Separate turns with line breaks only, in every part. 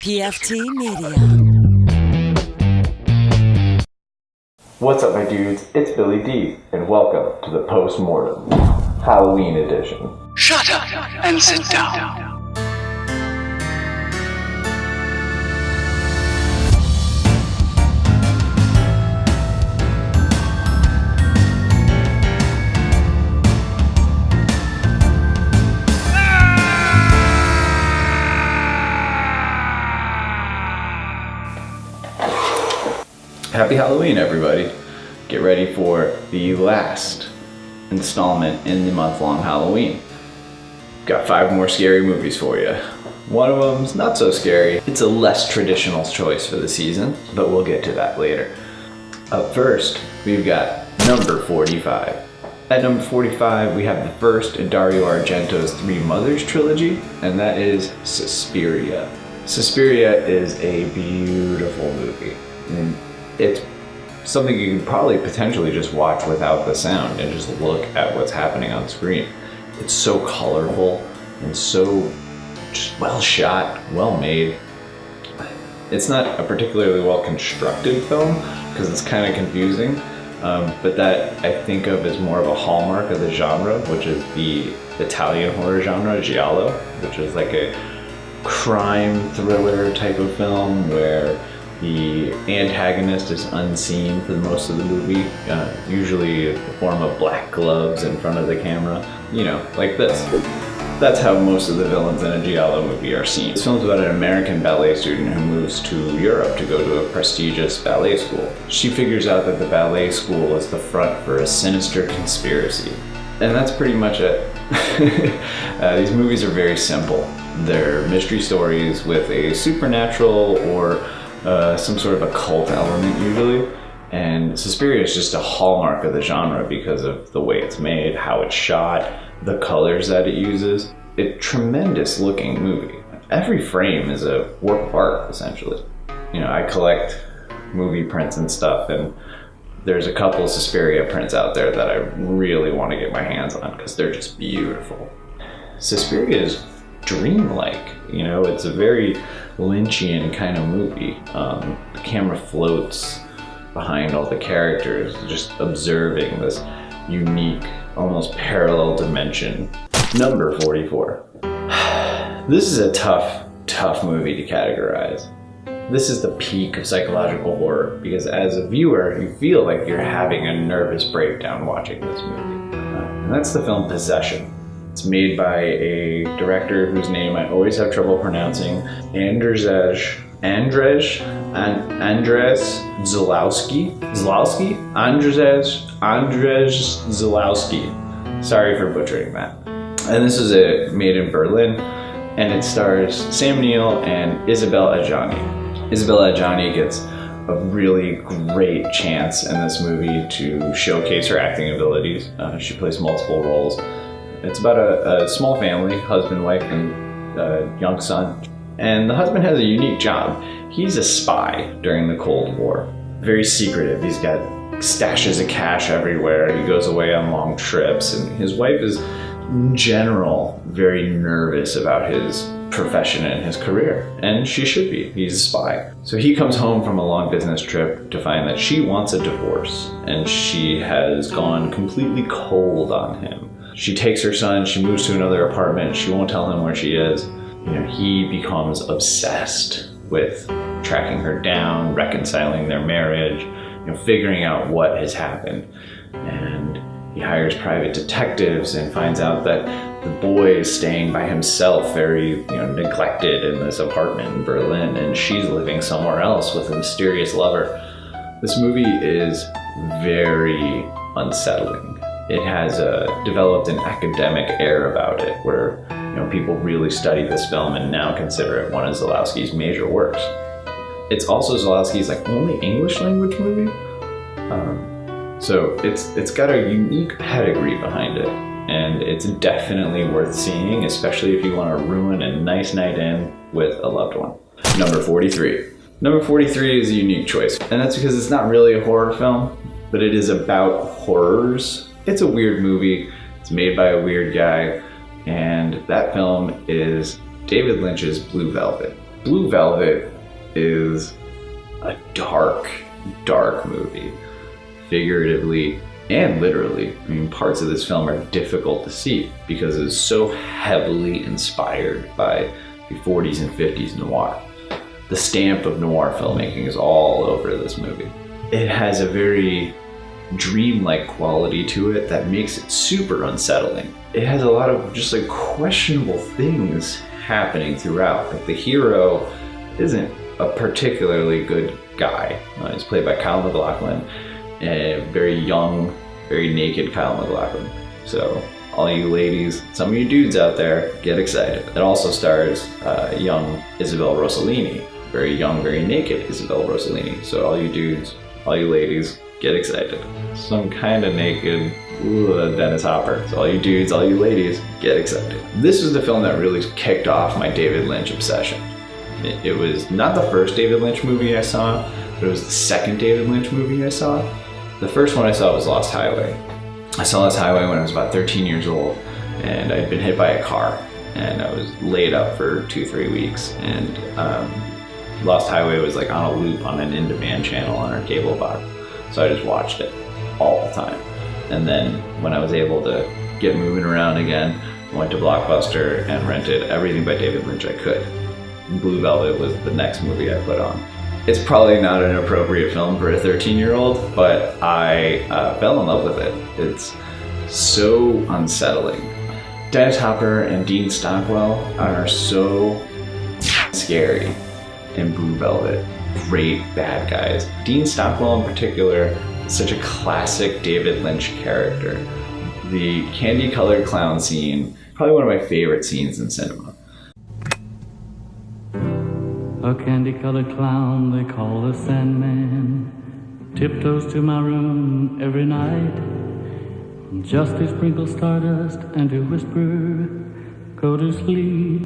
PFT Media.
What's up, my dudes? It's Billy D, and welcome to the Post Mortem Halloween edition.
Shut up and sit down.
Happy Halloween, everybody. Get ready for the last installment in the month-long Halloween. Got 5 more scary movies for you. One of them's not so scary. It's a less traditional choice for the season, but we'll get to that later. Up first, we've got number 45. At number 45, we have the first in Dario Argento's Three Mothers trilogy, and that is Suspiria. Suspiria is a beautiful movie. It's something you can probably potentially just watch without the sound and just look at what's happening on screen. It's so colorful and so just well shot, well made. It's not a particularly well constructed film because it's kind of confusing, but that I think of as more of a hallmark of the genre, which is the Italian horror genre, giallo, which is like a crime thriller type of film where the antagonist is unseen for most of the movie, usually in the form of black gloves in front of the camera, you know, like this. That's how most of the villains in a giallo movie are seen. This film's about an American ballet student who moves to Europe to go to a prestigious ballet school. She figures out that the ballet school is the front for a sinister conspiracy. And that's pretty much it. These movies are very simple. They're mystery stories with a supernatural or some sort of occult element usually, and Suspiria is just a hallmark of the genre because of the way it's made, how it's shot, the colors that it uses. A tremendous looking movie. Every frame is a work of art, essentially. You know, I collect movie prints and stuff, and there's a couple Suspiria prints out there that I really want to get my hands on because they're just beautiful. Suspiria is dreamlike, you know, it's a very Lynchian kind of movie. The camera floats behind all the characters, just observing this unique, almost parallel dimension. Number 44. This is a tough movie to categorize. This is the peak of psychological horror because as a viewer, you feel like you're having a nervous breakdown watching this movie. And that's the film Possession. It's made by a director whose name I always have trouble pronouncing, Andrzej Zalowski. Sorry for butchering that. And this is made in Berlin, and it stars Sam Neill and Isabelle Adjani. Isabelle Adjani gets a really great chance in this movie to showcase her acting abilities. She plays multiple roles. It's about a small family, husband, wife, and a young son. And the husband has a unique job. He's a spy during the Cold War. Very secretive. He's got stashes of cash everywhere. He goes away on long trips. And his wife is, in general, very nervous about his profession and his career. And she should be. He's a spy. So he comes home from a long business trip to find that she wants a divorce. And she has gone completely cold on him. She takes her son, she moves to another apartment, she won't tell him where she is. You know, he becomes obsessed with tracking her down, reconciling their marriage, you know, figuring out what has happened. And he hires private detectives and finds out that the boy is staying by himself, very, neglected in this apartment in Berlin, and she's living somewhere else with a mysterious lover. This movie is very unsettling. It has developed an academic air about it where people really study this film and now consider it one of Zalowski's major works. It's also Zalowski's only English language movie. So it's got a unique pedigree behind it, and it's definitely worth seeing, especially if you want to ruin a nice night in with a loved one. Number 43. Number 43 is a unique choice, and that's because it's not really a horror film, but it is about horrors. It's a weird movie. It's made by a weird guy, and that film is David Lynch's Blue Velvet. Blue Velvet is a dark, dark movie, figuratively and literally. I mean, parts of this film are difficult to see because it's so heavily inspired by the 40s and 50s noir. The stamp of noir filmmaking is all over this movie. It has a very dreamlike quality to it that makes it super unsettling. It has a lot of just like questionable things happening throughout. Like the hero isn't a particularly good guy. He's played by Kyle MacLachlan, a very young, very naked Kyle MacLachlan. So all you ladies, some of you dudes out there, get excited. It also stars young Isabel Rossellini, very young, very naked Isabel Rossellini. So all you dudes, all you ladies, get excited. Some kind of naked Dennis Hopper. So all you dudes, all you ladies, get excited. This was the film that really kicked off my David Lynch obsession. It was not the first David Lynch movie I saw, but it was the second David Lynch movie I saw. The first one I saw was Lost Highway. I saw Lost Highway when I was about 13 years old, and I'd been hit by a car, and I was laid up for 2-3 weeks, and Lost Highway was like on a loop on an in-demand channel on our cable box, so I just watched it all the time. And then when I was able to get moving around again, I went to Blockbuster and rented everything by David Lynch I could. Blue Velvet was the next movie I put on. It's probably not an appropriate film for a 13-year-old, but I fell in love with it. It's so unsettling. Dennis Hopper and Dean Stockwell are so scary in Blue Velvet. Great bad guys. Dean Stockwell in particular is such a classic David Lynch character. The candy-colored clown scene, probably one of my favorite scenes in cinema.
A candy-colored clown they call the Sandman tiptoes to my room every night just to sprinkle stardust and to whisper, go to sleep,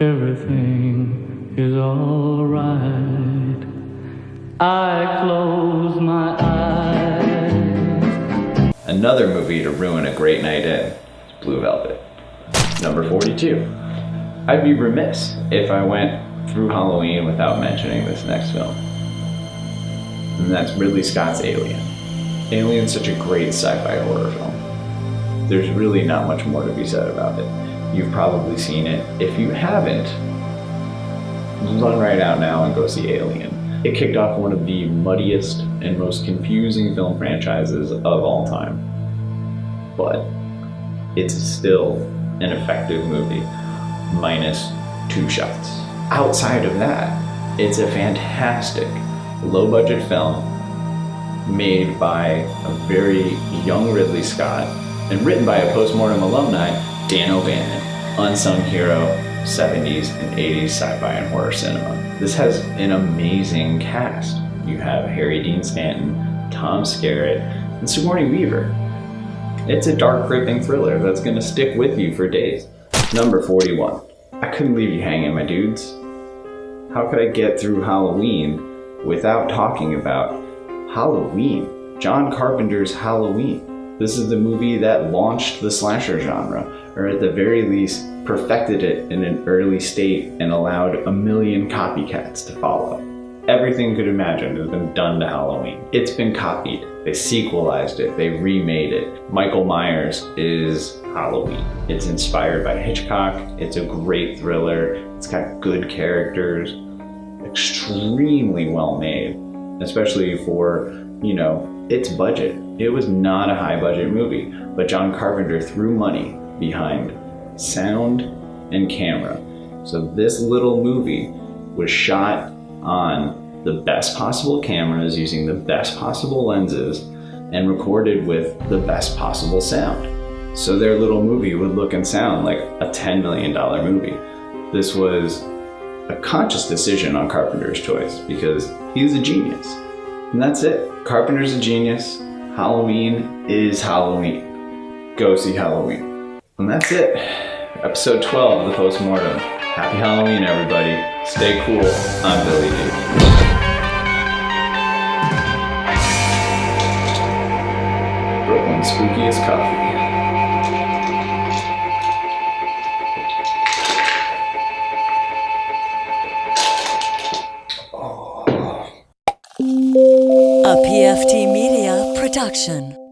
everything is all right. I close my eyes.
Another movie to ruin a great night in is Blue Velvet. Number 42. I'd be remiss if I went through Halloween without mentioning this next film. And that's Ridley Scott's Alien. Alien's such a great sci-fi horror film. There's really not much more to be said about it. You've probably seen it. If you haven't, run right out now and go see Alien. It kicked off one of the muddiest and most confusing film franchises of all time. But it's still an effective movie, minus 2 shots. Outside of that, it's a fantastic low-budget film made by a very young Ridley Scott and written by a Post Mortem alumni, Dan O'Bannon, unsung hero, 70s and 80s sci-fi and horror cinema. This has an amazing cast. You have Harry Dean Stanton, Tom Skerritt, and Sigourney Weaver. It's a dark, gripping thriller that's gonna stick with you for days. Number 41. I couldn't leave you hanging, my dudes. How could I get through Halloween without talking about Halloween? John Carpenter's Halloween. This is the movie that launched the slasher genre, or at the very least, perfected it in an early state and allowed a million copycats to follow. Everything you could imagine has been done to Halloween. It's been copied. They sequelized it. They remade it. Michael Myers is Halloween. It's inspired by Hitchcock. It's a great thriller. It's got good characters. Extremely well made, especially for, its budget. It was not a high budget movie, but John Carpenter threw money behind sound and camera. So this little movie was shot on the best possible cameras using the best possible lenses and recorded with the best possible sound. So their little movie would look and sound like a $10 million movie. This was a conscious decision on Carpenter's choice because he's a genius. And that's it. Carpenter's a genius. Halloween is Halloween. Go see Halloween. And that's it. Episode 12 of the Post Mortem. Happy Halloween, everybody. Stay cool. I'm Billy D. Brooklyn's spookiest coffee.
A PFT Media production.